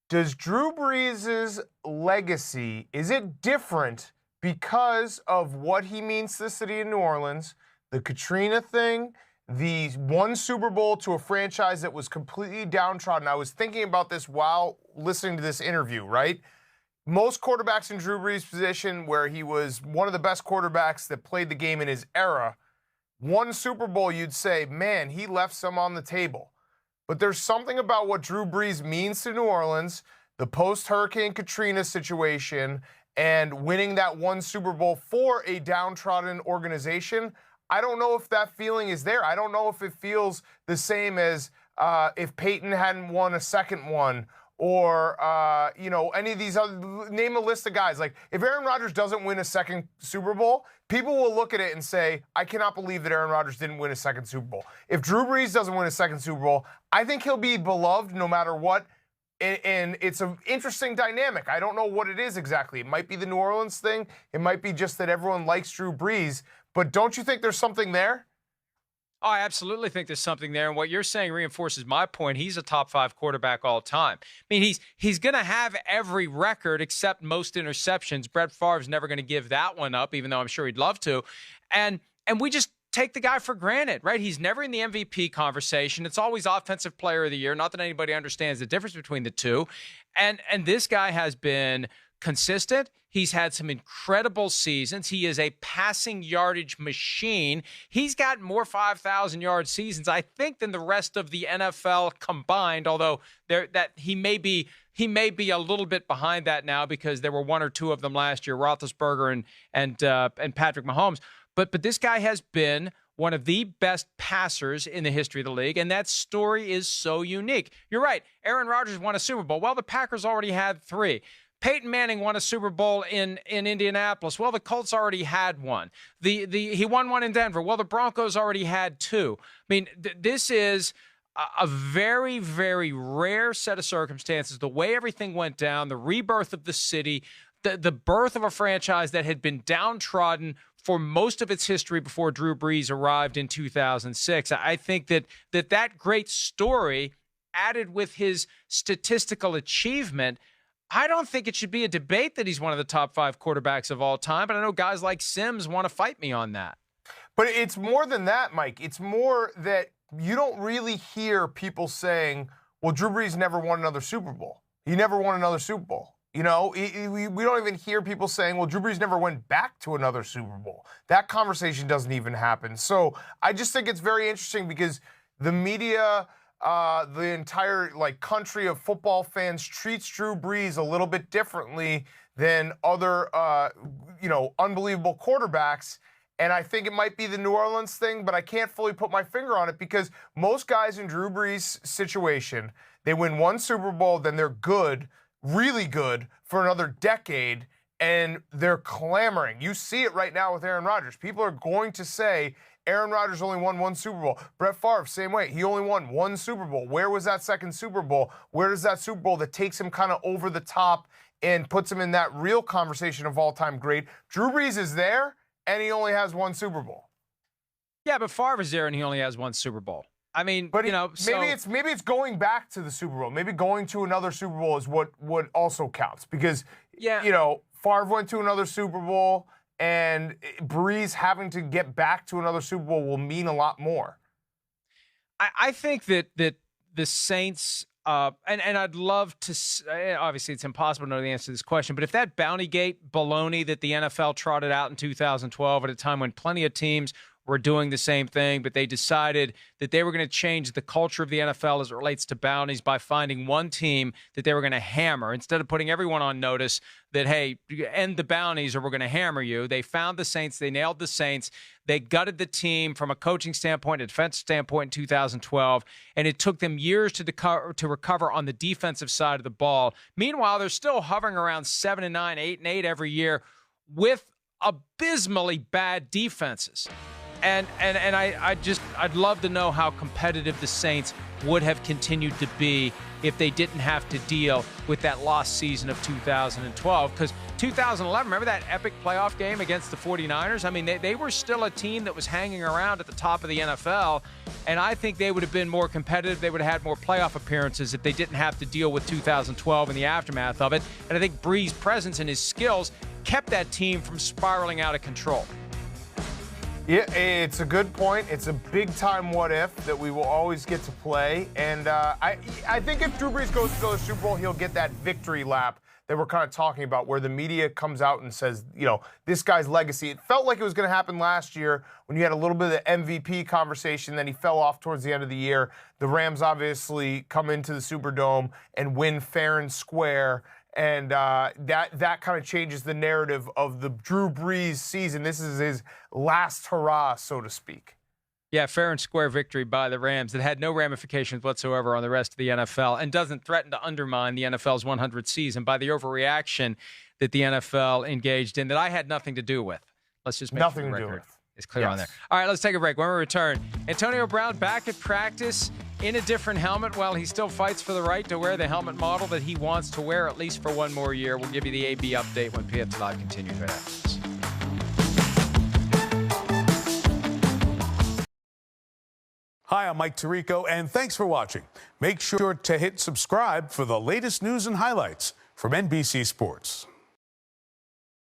Does Drew Brees' legacy, is it different because of what he means to the city of New Orleans, the Katrina thing, the one Super Bowl to a franchise that was completely downtrodden? I was thinking about this while listening to this interview, right? Most quarterbacks in Drew Brees' position, where he was one of the best quarterbacks that played the game in his era, one Super Bowl, you'd say, man, he left some on the table. But there's something about what Drew Brees means to New Orleans, the post-Hurricane Katrina situation, and winning that one Super Bowl for a downtrodden organization. I don't know if that feeling is there. I don't know if it feels the same as if Peyton hadn't won a second one, or, any of these other, name a list of guys. Like, if Aaron Rodgers doesn't win a second Super Bowl, people will look at it and say, I cannot believe that Aaron Rodgers didn't win a second Super Bowl. If Drew Brees doesn't win a second Super Bowl, I think he'll be beloved no matter what. And it's an interesting dynamic. I don't know what it is exactly. It might be the New Orleans thing. It might be just that everyone likes Drew Brees. But don't you think there's something there? Oh, I absolutely think there's something there. And what you're saying reinforces my point. He's a top 5 quarterback all time. I mean, he's going to have every record except most interceptions. Brett Favre's never going to give that one up, even though I'm sure he'd love to. And we just take the guy for granted, right? He's never in the MVP conversation. It's always Offensive Player of the Year. Not that anybody understands the difference between the two. And this guy has been consistent. He's had some incredible seasons. He is a passing yardage machine. He's got more 5,000-yard seasons, I think, than the rest of the NFL combined, although he may be a little bit behind that now because there were one or two of them last year, Roethlisberger and Patrick Mahomes. But this guy has been one of the best passers in the history of the league, and that story is so unique. You're right. Aaron Rodgers won a Super Bowl. Well, the Packers already had 3. Peyton Manning won a Super Bowl in Indianapolis. Well, the Colts already had one. He won one in Denver. Well, the Broncos already had 2. I mean, this is a very, very rare set of circumstances. The way everything went down, the rebirth of the city, the birth of a franchise that had been downtrodden for most of its history before Drew Brees arrived in 2006. I think that great story, added with his statistical achievement, I don't think it should be a debate that he's one of the top 5 quarterbacks of all time, but I know guys like Sims want to fight me on that. But it's more than that, Mike. It's more that you don't really hear people saying, well, Drew Brees never won another Super Bowl. He never won another Super Bowl. We don't even hear people saying, well, Drew Brees never went back to another Super Bowl. That conversation doesn't even happen. So I just think it's very interesting because the media, the entire country of football fans treats Drew Brees a little bit differently than other, unbelievable quarterbacks. And I think it might be the New Orleans thing, but I can't fully put my finger on it because most guys in Drew Brees' situation, they win one Super Bowl, then they're good, really good for another decade, and they're clamoring. You see it right now with Aaron Rodgers. People are going to say Aaron Rodgers only won one Super Bowl. Brett Favre, same way. He only won one Super Bowl. Where was that second Super Bowl? Where is that Super Bowl that takes him kind of over the top and puts him in that real conversation of all-time great? Drew Brees is there, and he only has one Super Bowl. Yeah, but Favre is there, and he only has one Super Bowl. I mean, but maybe it's going back to the Super Bowl. Maybe going to another Super Bowl is what also counts because Favre went to another Super Bowl, and Brees having to get back to another Super Bowl will mean a lot more. I think that the Saints, and I'd love to, obviously it's impossible to know the answer to this question, but if that bounty gate baloney that the NFL trotted out in 2012 at a time when plenty of teams were doing the same thing, but they decided that they were going to change the culture of the NFL as it relates to bounties by finding one team that they were going to hammer. Instead of putting everyone on notice that, hey, end the bounties or we're going to hammer you, they found the Saints, they nailed the Saints, they gutted the team from a coaching standpoint, a defensive standpoint in 2012, and it took them years to recover on the defensive side of the ball. Meanwhile, they're still hovering around 7-9, 8-8 every year with abysmally bad defenses. And I'd love to know how competitive the Saints would have continued to be if they didn't have to deal with that lost season of 2012. Because 2011, remember that epic playoff game against the 49ers? I mean, they were still a team that was hanging around at the top of the NFL. And I think they would have been more competitive. They would have had more playoff appearances if they didn't have to deal with 2012 and the aftermath of it. And I think Brees' presence and his skills kept that team from spiraling out of control. Yeah, it's a good point. It's a big-time what-if that we will always get to play. And I think if Drew Brees goes to the Super Bowl, he'll get that victory lap that we're kind of talking about, where the media comes out and says, this guy's legacy. It felt like it was going to happen last year when you had a little bit of the MVP conversation, then he fell off towards the end of the year. The Rams obviously come into the Superdome and win fair and square. And that kind of changes the narrative of the Drew Brees season. This is his last hurrah, so to speak. Yeah, fair and square victory by the Rams that had no ramifications whatsoever on the rest of the NFL and doesn't threaten to undermine the NFL's 100th season by the overreaction that the NFL engaged in that I had nothing to do with. Let's just make sure the record is clear on there. All right, let's take a break. When we return, Antonio Brown back at practice in a different helmet while he still fights for the right to wear the helmet model that he wants to wear at least for one more year. We'll give you the AB update when PFT Live continues right after this. Hi, I'm Mike Tirico, and thanks for watching. Make sure to hit subscribe for the latest news and highlights from NBC Sports.